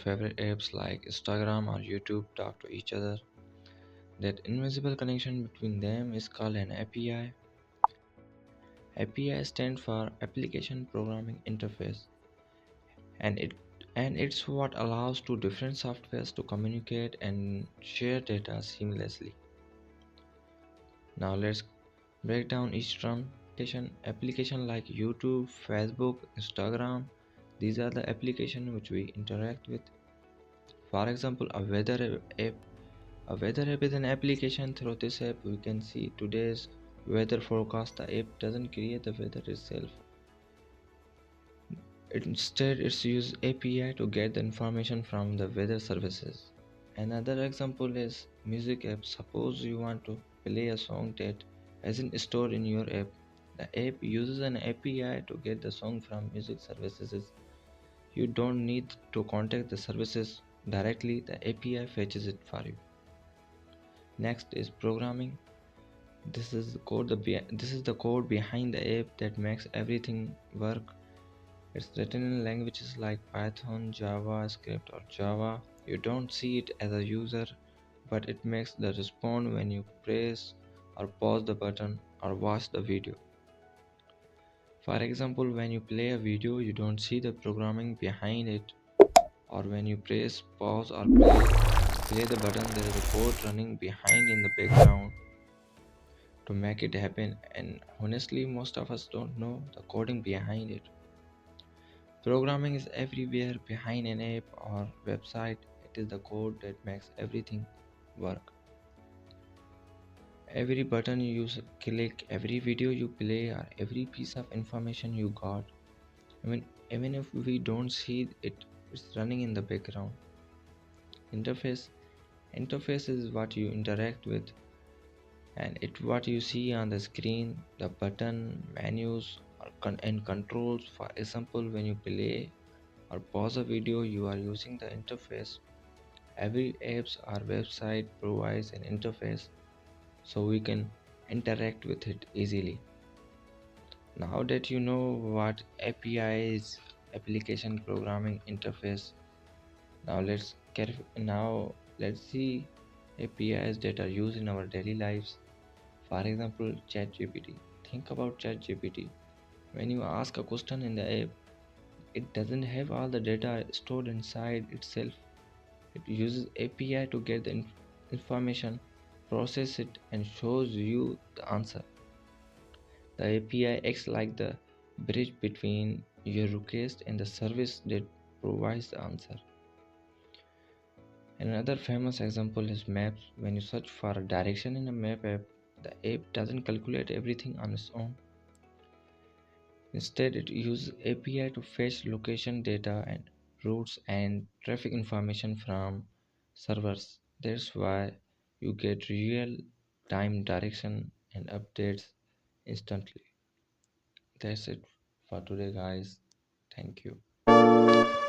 favorite apps like Instagram or YouTube talk to each other. That invisible connection between them is called an API. API stands for Application Programming Interface, and it's what allows two different softwares to communicate and share data seamlessly. Now let's break down each term. Application like YouTube, Facebook, Instagram. These are the applications which we interact with. For example, app. A weather app is an application. Through this app, we can see today's weather forecast. The app doesn't create the weather itself. Instead, it's use API to get the information from the weather services. Another example is music app. Suppose you want to play a song that isn't stored in your app. The app uses an API to get the song from music services. You don't need to contact the services directly. The API fetches it for you. Next is programming. This is the code behind the app that makes everything work. It's written in languages like Python, JavaScript, or Java. You don't see it as a user, but it makes the respond when you press or pause the button or watch the video. For example, when you play a video, you don't see the programming behind it, or when you press pause or play the button, there is a code running behind in the background to make it happen. And honestly, most of us don't know the coding behind it. Programming is everywhere behind an app or website. It is the code that makes everything work. Every button you click, every video you play, or every piece of information you got, even if we don't see it, it's running in the background. Interface Interface is what you interact with, and it's what you see on the screen, the button, menus, and controls. For example, when you play or pause a video, you are using the interface. Every apps or website provides an interface so we can interact with it easily. Now that you know what API is, application programming interface, now let's see APIs that are used in our daily lives. For example, ChatGPT. Think about ChatGPT. When you ask a question in the app, it doesn't have all the data stored inside itself. It uses API to get the information, process it, and shows you the answer. The API acts like the bridge between your request and the service that provides the answer. Another famous example is maps. When you search for a direction in a map app, the app doesn't calculate everything on its own. Instead, it uses API to fetch location data and routes and traffic information from servers. That's why you get real time direction and updates instantly. That's it for today, guys. Thank you.